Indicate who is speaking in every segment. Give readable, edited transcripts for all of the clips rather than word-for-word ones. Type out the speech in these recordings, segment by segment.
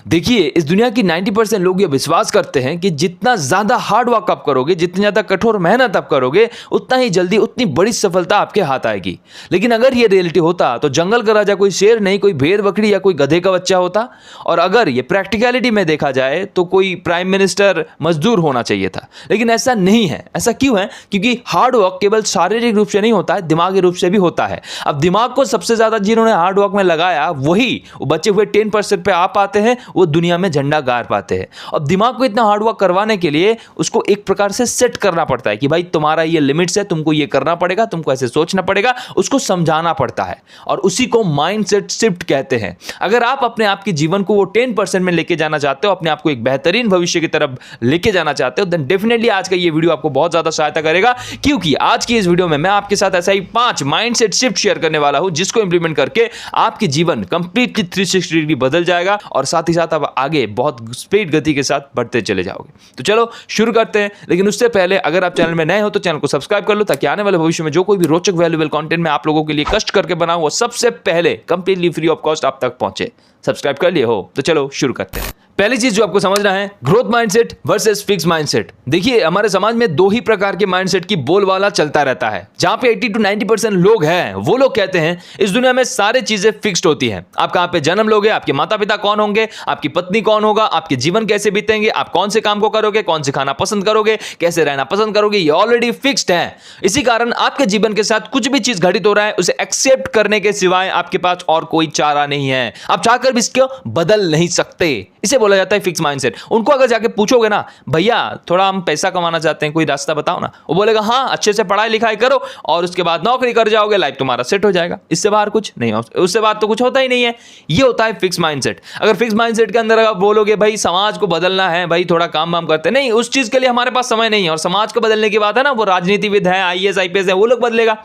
Speaker 1: देखिए, इस दुनिया की 90% लोग ये विश्वास करते हैं कि जितना ज़्यादा हार्ड वर्क आप करोगे, जितनी ज़्यादा कठोर मेहनत आप करोगे, उतना ही जल्दी उतनी बड़ी सफलता आपके हाथ आएगी। लेकिन अगर ये रियलिटी होता तो जंगल का राजा कोई शेर नहीं, कोई भेड़ बकरी या कोई गधे का बच्चा होता। और अगर ये प्रैक्टिकलिटी में देखा जाए तो कोई प्राइम मिनिस्टर मजदूर होना चाहिए था। लेकिन ऐसा नहीं है। ऐसा क्यों है? क्योंकि हार्ड वर्क केवल शारीरिक रूप से नहीं होता है, दिमागी रूप से भी होता है। अब दिमाग को सबसे ज़्यादा जिन्होंने हार्ड वर्क में लगाया, वही बचे हुए 10% पे आ पाते हैं, वो दुनिया में झंडा गाड़ पाते हैं। अब दिमाग को इतना हार्ड वर्क करवाने के लिए उसको एक प्रकार से सेट करना पड़ता है कि भाई तुम्हारा ये लिमिट्स है, तुमको ये करना पड़ेगा, तुमको ऐसे सोचना पड़ेगा, उसको समझाना पड़ता है। और उसी को माइंडसेट शिफ्ट कहते हैं। अगर आप अपने आप के जीवन को वो 10% में लेके जाना चाहते हो, अपने आप को एक बेहतरीन भविष्य की तरफ लेके जाना चाहते हो, देन डेफिनेटली आज का ये वीडियो आपको बहुत ज्यादा सहायता करेगा। क्योंकि आज की इस वीडियो में मैं आपके साथ ऐसा ही 5 माइंडसेट शिफ्ट शेयर करने वाला हूं, जिसको इंप्लीमेंट करके आपके जीवन कंप्लीटली 360 डिग्री बदल जाएगा और साथ ही साथ आप आगे बहुत स्पीड गति के साथ बढ़ते चले जाओगे। तो चलो शुरू करते हैं। लेकिन उससे पहले अगर आप चैनल में नए हो तो चैनल को सब्सक्राइब कर लो, ताकि आने वाले भविष्य में जो कोई भी रोचक वैल्यूएबल कंटेंट मैं आप लोगों के लिए कष्ट करके बनाऊं, वो सबसे पहले कंप्लीटली फ्री ऑफ कॉस्ट आप तक पहुंचे। सब्सक्राइब कर लिए हो तो चलो शुरू करते हैं। पहली चीज जो आपको समझना है, growth mindset versus fix mindset. देखिए, हमारे समाज में 2 ही प्रकार के माइंडसेट की बोलबाला चलता रहता है। जहां पे 80 to 90% लोग हैं, वो लोग कहते हैं इस दुनिया में सारी चीजें फिक्स्ड होती हैं। आप कहां पे जन्म लोगे, आपके माता पिता कौन होंगे, आपकी पत्नी कौन होगा, आपके जीवन कैसे बीतेंगे, आप कौन से काम को करोगे, कौन से खाना पसंद करोगे, कैसे रहना पसंद करोगे, ये ऑलरेडी फिक्स्ड है। इसी कारण आपके जीवन के साथ कुछ भी चीज घटित हो रहा है, उसे एक्सेप्ट करने के सिवाय आपके पास और कोई चारा नहीं है। आप चाहकर भी इसको बदल नहीं सकते। इसे बोला जाता है फिक्स माइंडसेट। उनको अगर जाके पूछोगे ना, भैया थोड़ा हम पैसा कमाना चाहते हैं, कोई रास्ता बताओ ना, वो बोलेगा हाँ, अच्छे से पढ़ाई लिखाई करो और उसके बाद नौकरी कर जाओगे, लाइफ तुम्हारा सेट हो जाएगा। इससे बाहर कुछ नहीं, उससे बाहर तो कुछ होता ही नहीं है। ये होता है फिक्स माइंडसेट। अगर फिक्स माइंडसेट के अंदर आप बोलोगे भाई समाज को बदलना है, भाई थोड़ा काम वाम करते नहीं, उस चीज के लिए हमारे पास समय नहीं है। और समाज को बदलने की बात है ना, वो राजनीतिविद है, IAS IPS है, वो लोग बदलेगा।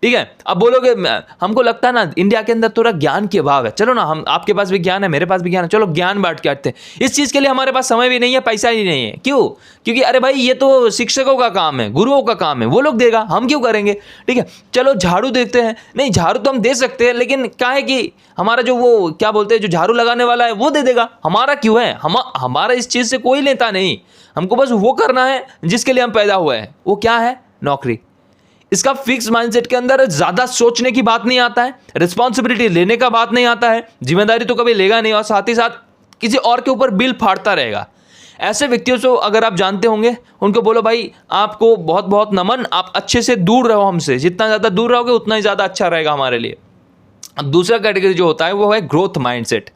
Speaker 1: ठीक है, अब बोलोगे हमको लगता है ना इंडिया के अंदर थोड़ा ज्ञान की अभाव है, चलो ना हम, आपके पास भी ज्ञान है, मेरे पास भी ज्ञान है, चलो ज्ञान बांट के आते हैं। इस चीज के लिए हमारे पास समय भी नहीं है, पैसा ही नहीं है। क्यों? क्योंकि अरे भाई ये तो शिक्षकों का काम है, गुरुओं का काम है, वो लोग देगा, हम क्यों करेंगे। ठीक है, चलो झाड़ू देखते हैं, नहीं झाड़ू तो हम दे सकते हैं, लेकिन क्या है कि हमारा जो वो क्या बोलते हैं, जो झाड़ू लगाने वाला है वो दे देगा, हमारा क्यों है। हमारा इस चीज से कोई लेता नहीं, हमको बस वो करना है जिसके लिए हम पैदा हुए हैं। वो क्या है? नौकरी। इसका फिक्स माइंडसेट के अंदर ज्यादा सोचने की बात नहीं आता है, रिस्पॉन्सिबिलिटी लेने का बात नहीं आता है, जिम्मेदारी तो कभी लेगा नहीं, और साथ ही साथ किसी और के ऊपर बिल फाड़ता रहेगा। ऐसे व्यक्तियों से अगर आप जानते होंगे, उनको बोलो भाई आपको बहुत बहुत नमन, आप अच्छे से दूर रहो हमसे, जितना ज़्यादा दूर रहोगे उतना ही ज़्यादा अच्छा रहेगा हमारे लिए। अब दूसरा कैटेगरी जो होता है वो है ग्रोथ माइंडसेट।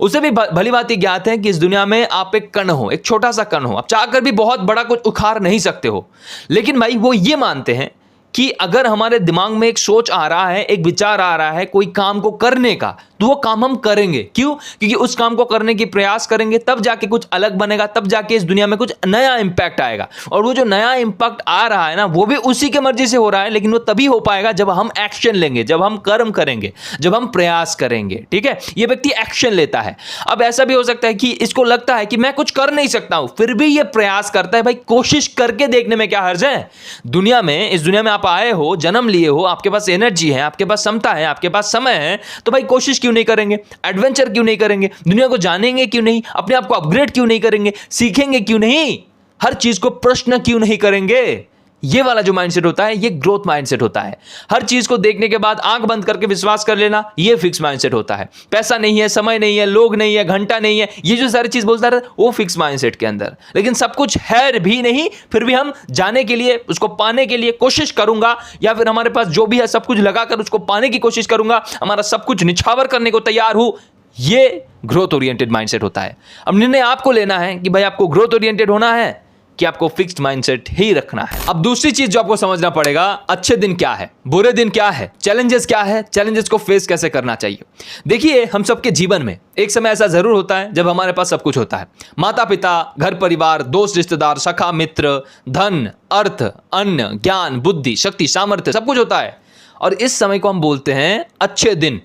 Speaker 1: उसे भी भली बात ही ज्ञात है कि इस दुनिया में आप एक कण हो, एक छोटा सा कण हो, आप चाहकर भी बहुत बड़ा कुछ उखाड़ नहीं सकते हो। लेकिन भाई वो ये मानते हैं कि अगर हमारे दिमाग में एक सोच आ रहा है, एक विचार आ रहा है कोई काम को करने का, तो वो काम हम करेंगे। क्यों? क्योंकि उस काम को करने की प्रयास करेंगे, तब जाके कुछ अलग बनेगा, तब जाके इस दुनिया में कुछ नया इंपैक्ट आएगा। और वो जो नया इंपैक्ट आ रहा है ना, वो भी उसी के मर्जी से हो रहा है, लेकिन वो तभी हो पाएगा जब हम एक्शन लेंगे, जब हम कर्म करेंगे, जब हम प्रयास करेंगे। ठीक है, ये व्यक्ति एक्शन लेता है। अब ऐसा भी हो सकता है कि इसको लगता है कि मैं कुछ कर नहीं सकता हूं, फिर भी ये प्रयास करता है। भाई कोशिश करके देखने में क्या हर्ज है। दुनिया में, इस दुनिया में आप आए हो, जन्म लिए हो, आपके पास एनर्जी है, आपके पास क्षमता है, आपके पास समय है, तो भाई कोशिश क्यों नहीं करेंगे, एडवेंचर क्यों नहीं करेंगे, दुनिया को जानेंगे क्यों नहीं, अपने आप को अपग्रेड क्यों नहीं करेंगे, सीखेंगे क्यों नहीं, हर चीज को प्रश्न क्यों नहीं करेंगे। ये वाला जो माइंडसेट होता है, ये ग्रोथ माइंडसेट होता है। हर चीज को देखने के बाद आंख बंद करके विश्वास कर लेना, ये फिक्स माइंडसेट होता है। पैसा नहीं है, समय नहीं है, लोग नहीं है, घंटा नहीं है, ये जो सारी चीज बोलता है वो फिक्स माइंडसेट के अंदर। लेकिन सब कुछ है भी नहीं, फिर भी हम जाने के लिए, उसको पाने के लिए कोशिश करूंगा, या फिर हमारे पास जो भी है सब कुछ लगाकर उसको पाने की कोशिश करूंगा, हमारा सब कुछ निछावर करने को तैयार हूं। ये ग्रोथ ओरिएंटेड माइंडसेट होता है। अब निर्णय आपको लेना है कि भाई आपको ग्रोथ ओरिएंटेड होना है कि आपको फिक्स्ड माइंडसेट ही रखना है। अब दूसरी चीज जो आपको समझना पड़ेगा, अच्छे दिन क्या है, बुरे दिन क्या है, चैलेंजेस क्या है, चैलेंजेस को फेस कैसे करना चाहिए। देखिए, हम सबके जीवन में एक समय ऐसा जरूर होता है जब हमारे पास सब कुछ होता है, माता पिता, घर परिवार, दोस्त रिश्तेदार, सखा मित्र, धन, अर्थ, अन्न, ज्ञान, बुद्धि, शक्ति, सामर्थ्य, सब कुछ होता है। और इस समय को हम बोलते हैं अच्छे दिन।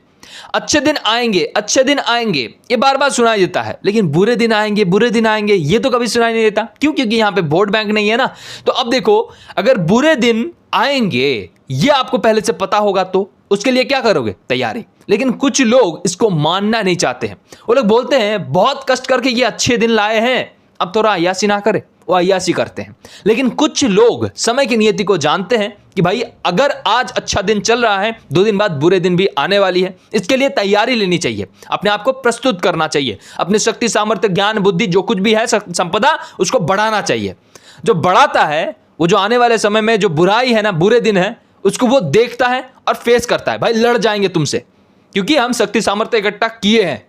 Speaker 1: अच्छे दिन आएंगे, अच्छे दिन आएंगे, ये बार बार सुनाई देता है। लेकिन बुरे दिन आएंगे, बुरे दिन आएंगे, ये तो कभी सुनाई नहीं देता। क्यों? क्योंकि यहां पे वोट बैंक नहीं है ना। तो अब देखो, अगर बुरे दिन आएंगे ये आपको पहले से पता होगा, तो उसके लिए क्या करोगे? तैयारी। लेकिन कुछ लोग इसको मानना नहीं चाहते हैं। वो लोग बोलते हैं बहुत कष्ट करके ये अच्छे दिन लाए हैं, अब थोड़ा अय्यासी ना करें, वो अय्यासी करते हैं। लेकिन कुछ लोग समय की नियति को जानते हैं कि भाई अगर आज अच्छा दिन चल रहा है, 2 दिन बाद बुरे दिन भी आने वाली है, इसके लिए तैयारी लेनी चाहिए, अपने आप को प्रस्तुत करना चाहिए, अपनी शक्ति, सामर्थ्य, ज्ञान, बुद्धि जो कुछ भी है संपदा, उसको बढ़ाना चाहिए। जो बढ़ाता है वो जो आने वाले समय में जो बुराई है ना, बुरे दिन है, उसको वो देखता है और फेस करता है। भाई लड़ जाएंगे तुमसे, क्योंकि हम शक्ति सामर्थ्य इकट्ठा किए हैं।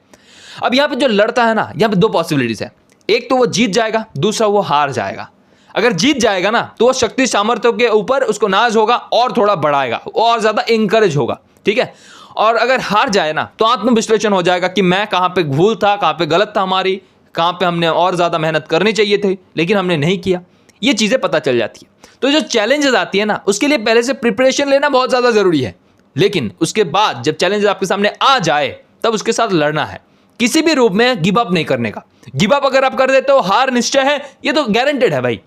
Speaker 1: अब यहां पे जो लड़ता है ना, यहां पे 2 पॉसिबिलिटीज है। एक तो वो जीत जाएगा, दूसरा वो हार जाएगा। अगर जीत जाएगा ना तो वो शक्ति सामर्थ्य के ऊपर उसको नाज होगा और थोड़ा बढ़ाएगा, और ज्यादा इंकरेज होगा, ठीक है। और अगर हार जाए ना तो आत्मविश्लेषण हो जाएगा कि मैं कहां पे भूल था, कहां पे गलत था हमारी, कहां पे हमने और ज्यादा मेहनत करनी चाहिए थी लेकिन हमने नहीं किया। ये चीजें पता चल जाती है। तो जो चैलेंजेस आती है ना, उसके लिए पहले से प्रिपरेशन लेना बहुत ज्यादा जरूरी है। लेकिन उसके बाद जब चैलेंजेस आपके सामने आ जाए तब उसके साथ लड़ना है, किसी भी रूप में गिव अप नहीं करने का। गिव अप अगर आप कर देते हो, हार निश्चय है, ये तो गारंटेड है भाई।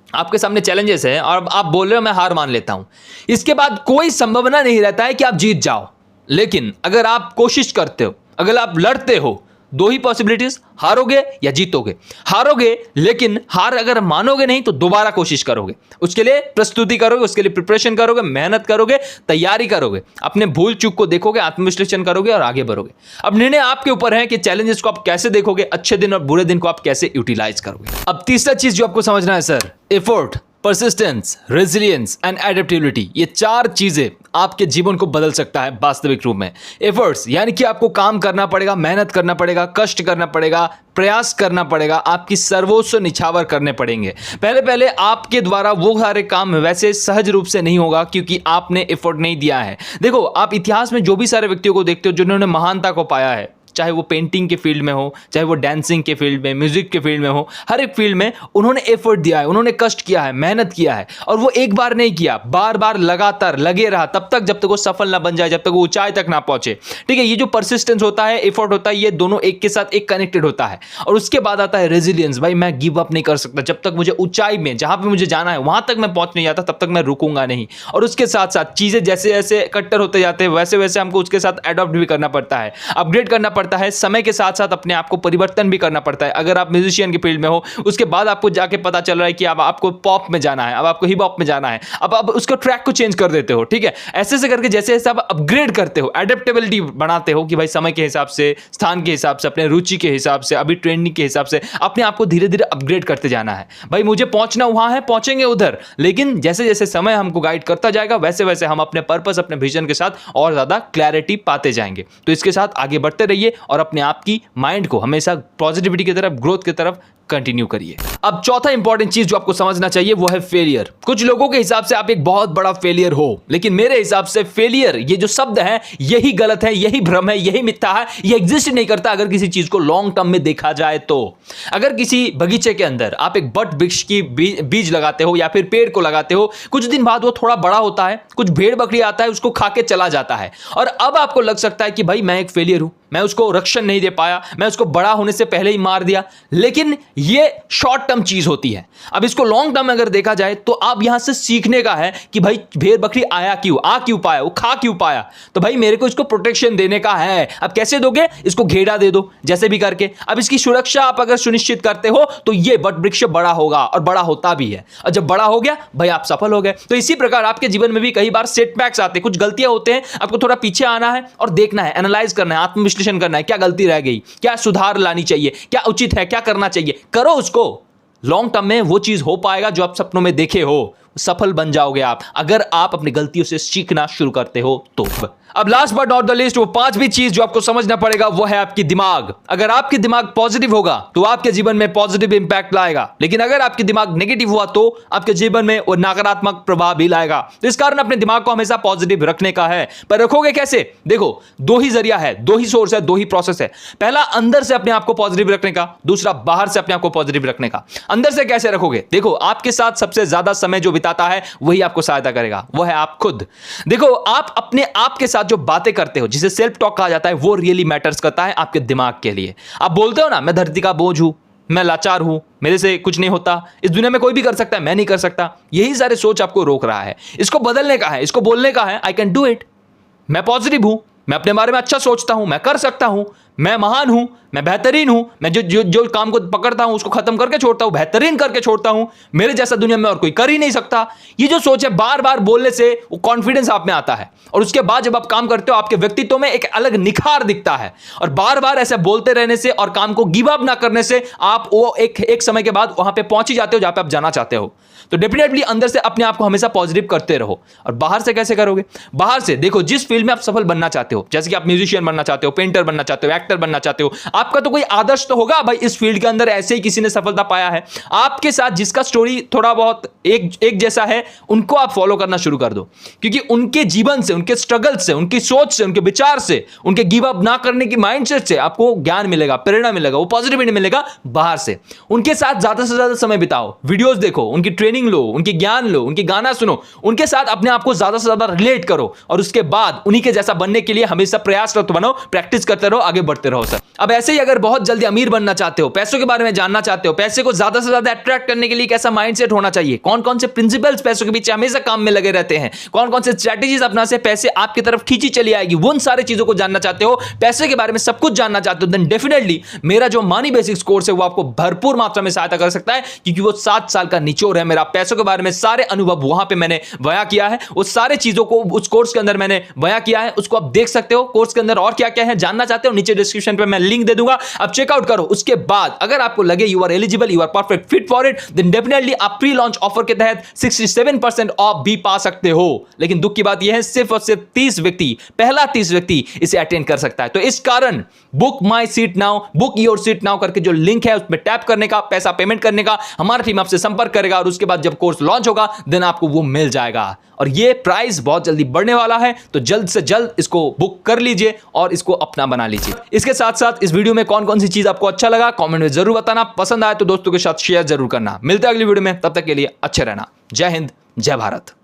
Speaker 1: आपके सामने चैलेंजेस है और आप बोल रहे हो मैं हार मान लेता हूं, इसके बाद कोई संभावना नहीं रहता है कि आप जीत जाओ। लेकिन अगर आप कोशिश करते हो, अगर आप लड़ते हो, 2 ही पॉसिबिलिटीज, हारोगे या जीतोगे। हारोगे, लेकिन हार अगर मानोगे नहीं तो दोबारा कोशिश करोगे, उसके लिए प्रस्तुति करोगे, उसके लिए प्रिपरेशन करोगे, मेहनत करोगे, तैयारी करोगे, अपने भूल चूक को देखोगे, आत्मविश्लेषण करोगे और आगे बढ़ोगे। अब निर्णय आपके ऊपर है कि चैलेंजेस को आप कैसे देखोगे, अच्छे दिन और बुरे दिन को आप कैसे यूटिलाइज करोगे। अब तीसरा चीज जो आपको समझना है sir, effort, persistence, resilience and adaptability, ये 4 चीजें आपके जीवन को बदल सकता है वास्तविक रूप में। एफर्ट्स यानी कि आपको काम करना पड़ेगा, मेहनत करना पड़ेगा, कष्ट करना पड़ेगा, प्रयास करना पड़ेगा, आपकी सर्वोच्च निछावर करने पड़ेंगे। पहले पहले आपके द्वारा वो सारे काम वैसे सहज रूप से नहीं होगा क्योंकि आपने एफर्ट नहीं दिया है। देखो, आप इतिहास में जो भी सारे व्यक्तियों को देखते हो जिन्होंने महानता को पाया है, चाहे वो पेंटिंग के फील्ड में हो, चाहे वो डांसिंग के फील्ड में, म्यूजिक के फील्ड में हो, हर एक फील्ड में उन्होंने एफर्ट दिया है, उन्होंने कष्ट किया है, मेहनत किया है। और वो एक बार नहीं किया, बार बार लगातार लगे रहा, तब तक जब तक वो सफल ना बन जाए, जब तक वो ऊंचाई तक ना पहुंचे। ठीक है, ये जो परसिस्टेंस होता है, एफर्ट होता है, ये दोनों एक के साथ एक कनेक्टेड होता है। और उसके बाद आता है रेजिलियंस। भाई मैं गिव अप नहीं कर सकता, जब तक मुझे ऊंचाई में, जहां पे मुझे जाना है वहां तक मैं पहुंच नहीं जाता, तब तक मैं रुकूंगा नहीं। और उसके साथ साथ चीजें जैसे जैसे कट्टर होते जाते हैं, वैसे वैसे हमको उसके साथ एडॉप्ट भी करना पड़ता है, अपग्रेड करना पड़ता है, समय के साथ साथ अपने आप को परिवर्तन भी करना पड़ता है। अगर आप म्यूजिशियन के फील्ड में हो, उसके बाद आपको जाके पता चल रहा है कि अब आपको पॉप में जाना है, अब आपको हिप हॉप में जाना है, अब आप उसको ट्रैक को चेंज कर देते हो। ठीक है, ऐसे ऐसे करके जैसे जैसे आप अपग्रेड करते हो, एडेप्टेबिलिटी बनाते हो कि भाई समय के हिसाब से, स्थान के हिसाब से, अपने रुचि के हिसाब से, अभी ट्रेंडिंग के हिसाब से अपने आप को धीरे धीरे अपग्रेड करते जाना है। भाई मुझे पहुंचना वहां है, पहुंचेंगे उधर, लेकिन जैसे जैसे समय हमको गाइड करता जाएगा वैसे वैसे हम अपने पर्पस, अपने विजन के साथ और ज्यादा क्लैरिटी पाते जाएंगे। तो इसके साथ आगे बढ़ते रहिए और अपने आप की माइंड को हमेशा पॉजिटिविटी की तरफ, ग्रोथ की तरफ कंटिन्यू करिए। अब चौथा इंपॉर्टेंट चीज जो आपको समझना चाहिए वो है फेलियर। कुछ लोगों के हिसाब से आप एक बहुत बड़ा फेलियर हो, लेकिन मेरे हिसाब से फेलियर, ये जो शब्द है, यही गलत है, यही भ्रम है, यही मिथ्या है, ये एग्जिस्ट नहीं करता अगर किसी चीज को लॉन्ग टर्म में देखा जाए तो। अगर किसी बगीचे के अंदर आप एक बट वृक्ष की बीज लगाते हो या फिर पेड़ को लगाते हो, कुछ दिन बाद वो थोड़ा बड़ा होता है, कुछ भेड़ बकरी आता है, उसको खा के चला जाता है, और अब आपको लग सकता है कि भाई मैं एक फेलियर हूं, मैं उसको रक्षण नहीं दे पाया, मैं उसको बड़ा होने से पहले ही मार दिया। लेकिन ये शॉर्ट टर्म चीज होती है। अब इसको लॉन्ग टर्म में अगर देखा जाए तो आप यहां से सीखने का है कि भाई भेड़ बकरी आया क्यों, आ क्यों पाया, वो खा क्यों पाया, तो भाई मेरे को इसको प्रोटेक्शन देने का है। अब कैसे दोगे? इसको घेरा दे दो जैसे भी करके। अब इसकी सुरक्षा आप अगर सुनिश्चित करते हो तो ये बट वृक्ष बड़ा होगा, और बड़ा होता भी है, और जब बड़ा हो गया भाई आप सफल हो गए। तो इसी प्रकार आपके जीवन में भी कई बार सेटबैक्स आते हैं, कुछ गलतियां होते हैं, आपको थोड़ा पीछे आना है और देखना है, एनालाइज करना है, आत्मविश्लेषण करना है, क्या गलती रह गई, क्या सुधार लानी चाहिए, क्या उचित है, क्या करना चाहिए, करो उसको। लॉन्ग टर्म में वो चीज हो पाएगा जो आप सपनों में देखे हो, सफल बन जाओगे आप, अगर आप अपनी गलतियों से सीखना शुरू करते हो तो। अब last but not the list, वो 5वीं चीज जो आपको समझना पड़ेगा वो है आपकी दिमाग। अगर आपकी दिमाग पॉजिटिव होगा तो आपके जीवन में पॉजिटिव इंपैक्ट लाएगा, लेकिन अगर आपकी दिमाग नेगेटिव हुआ तो आपके जीवन में वो नकारात्मक प्रभाव भी लाएगा। तो इस कारण अपने दिमाग को हमेशा पॉजिटिव रखने का है। पर रखोगे कैसे? देखो, 2 ही जरिया है, 2 ही सोर्स है, 2 ही प्रोसेस है। पहला अंदर से अपने आप को पॉजिटिव रखने का, दूसरा बाहर से अपने आप को पॉजिटिव रखने का। अंदर से कैसे रखोगे? देखो, आपके साथ सबसे ज्यादा समय जो बिताता है वही आपको सहायता करेगा, वो है आप खुद। देखो, आप अपने आप के साथ जो बातें करते हो, जिसे सेल्फ टॉक कहा जाता है, वो रियली मैटर्स करता है आपके दिमाग के लिए। आप बोलते हो ना, मैं धरती का बोझ हूं, मैं लाचार हूं, मेरे से कुछ नहीं होता, इस दुनिया में कोई भी कर सकता है, मैं नहीं कर सकता, यही सारे सोच आपको रोक रहा है। इसको बदलने का है, इसको बोलने का है, आई कैन डू इट, मैं पॉजिटिव हूं, मैं अपने बारे में अच्छा सोचता हूं, मैं कर सकता हूं, मैं महान हूं, मैं बेहतरीन हूं, मैं जो काम को पकड़ता हूं उसको खत्म करके छोड़ता हूं, बेहतरीन करके छोड़ता हूं, मेरे जैसा दुनिया में और कोई कर ही नहीं सकता। ये जो सोच है बार बार बोलने से वो कॉन्फिडेंस आप में आता है, और उसके बाद जब आप काम करते हो आपके व्यक्तित्व में एक अलग निखार दिखता है। और बार बार ऐसे बोलते रहने से और काम को गिव अप ना करने से आप वो एक समय के बाद वहां पे पहुंच ही जाते हो जहां पे आप जाना चाहते हो। तो डेफिनेटली अंदर से अपने आप को हमेशा पॉजिटिव करते रहो। और बाहर से कैसे करोगे? बाहर से देखो, जिस फील्ड में आप सफल बनना चाहते हो, जैसे कि आप म्यूजिशियन बनना चाहते हो, पेंटर बनना चाहते हो, एक्टर बनना चाहते हो, आपका तो कोई आदर्श तो होगा भाई, इस फील्ड के अंदर ऐसे ही किसी ने सफलता पाया है। आपके साथ जिसका स्टोरी थोड़ा बहुत एक जैसा है, उनको आप फॉलो करना शुरू कर दो, क्योंकि उनके जीवन से, उनके स्ट्रगल से, उनकी सोच से, उनके विचार से, उनके गिव अप ना करने की माइंडसेट से आपको ज्ञान मिलेगा, प्रेरणा मिलेगा, वो पॉजिटिविटी मिलेगा बाहर से। उनके साथ ज्यादा से ज्यादा समय बिताओ, वीडियोस देखो, उनकी ट्रेनिंग लो, उनकी ज्ञान लो, उनकी गाना सुनो, उनके साथ अपने आप को ज्यादा से ज्यादा रिलेट करो, और उसके बाद उन्हीं के जैसा बनने के लिए हमेशा प्रयासरत बनो, प्रैक्टिस करते रहो, आगे बढ़ते रहो सर। अब ऐसे ही अगर बहुत जल्दी अमीर बनना चाहते हो, पैसों के बारे में जानना चाहते हो, पैसे को ज्यादा से ज्यादा अट्रैक्ट करने के लिए कैसा माइंडसेट होना चाहिए, कौन कौन से प्रिंसिपल्स पैसों के पीछे हमेशा काम में लगे रहते हैं, कौन कौन से स्ट्रेटेजीज अपना से पैसे आपकी तरफ खींची चली आएगी, उन सारी चीजों को जानना चाहते हो, पैसे के बारे में सब कुछ जानना चाहते हो, देन डेफिनेटली मेरा जो मनी बेसिक्स कोर्स है वो आपको भरपूर मात्रा में सहायता कर सकता है, क्योंकि वो 7 साल का निचोड़ है मेरा। पैसों के बारे में सारे अनुभव वहां पे मैंने बयां किया है, उस सारे चीजों को उस कोर्स के अंदर मैंने बयां किया है, उसको आप देख सकते हो। कोर्स के अंदर और क्या क्या है जानना चाहते हो, नीचे डिस्क्रिप्शन पे मैं लिंक दे दूंगा, आप चेकआउट करो। उसके बाद अगर आपको लगे you are eligible, you are perfect fit for it, then definitely आप प्री लॉन्च ऑफर के तहत 67% ऑफ भी पा सकते हो। लेकिन दुख की बात यह है, सिर्फ और सिर्फ 30 व्यक्ति, पहला 30 व्यक्ति इसे अटेंड कर सकता है। तो इस कारण book my seat now, book your seat now करके जो लिंक है उसमें टैप करने का, पैसा पेमेंट करने का, हमारा टीम आपसे संपर्क करेगा, और उसके बाद जब कोर्स लॉन्च होगा देन आपको वो मिल जाएगा। और ये प्राइस बहुत जल्दी बढ़ने वाला है, तो जल्द से जल्द इसको बुक कर लीजिए और इसको अपना बना लीजिए। इसके साथ साथ इस वीडियो में कौन कौन सी चीज आपको अच्छा लगा कमेंट में जरूर बताना, पसंद आए तो दोस्तों के साथ शेयर जरूर करना। मिलते हैं अगली वीडियो में, तब तक के लिए अच्छे रहना। जय हिंद, जय भारत।